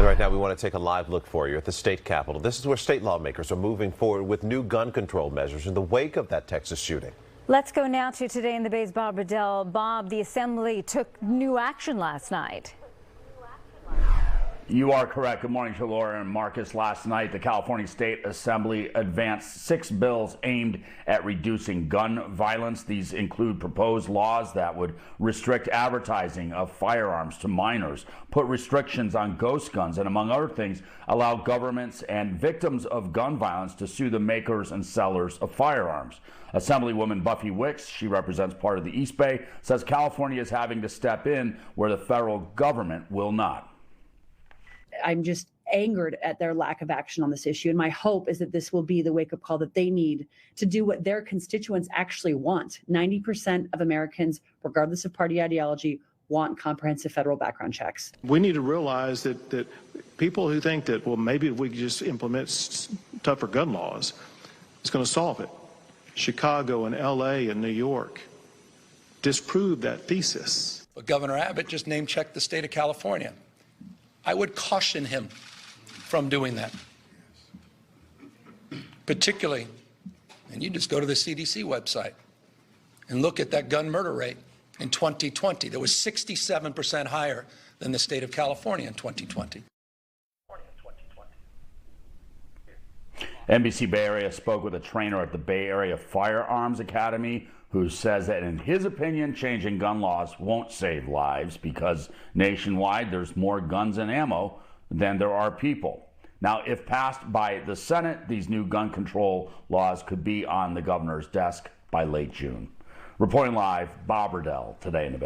Right now, we want to take a live look for you at the state capitol. This is where state lawmakers are moving forward with new gun control measures in the wake of that Texas shooting. Let's go now to Today in the Bay's Bob Redell. Bob, the Assembly took new action last night. You are correct. Good morning to Laura and Marcus. Last night, the California State Assembly advanced 6 bills aimed at reducing gun violence. These include proposed laws that would restrict advertising of firearms to minors, put restrictions on ghost guns, and among other things, allow governments and victims of gun violence to sue the makers and sellers of firearms. Assemblywoman Buffy Wicks, she represents part of the East Bay, says California is having to step in where the federal government will not. I'm just angered at their lack of action on this issue. And my hope is that this will be the wake-up call that they need to do what their constituents actually want. 90% of Americans, regardless of party ideology, want comprehensive federal background checks. We need to realize that people who think that, well, maybe if we could just implement tougher gun laws, it's going to solve it. Chicago and LA and New York disproved that thesis. But Governor Abbott just name-checked the state of California. I would caution him from doing that. Particularly, and you just go to the CDC website and look at that gun murder rate in 2020. That was 67% higher than the state of California in 2020. NBC Bay Area spoke with a trainer at the Bay Area Firearms Academy who says that in his opinion, changing gun laws won't save lives because nationwide there's more guns and ammo than there are people. Now, if passed by the Senate, these new gun control laws could be on the governor's desk by late June. Reporting live, Bob Redell, Today in the Bay.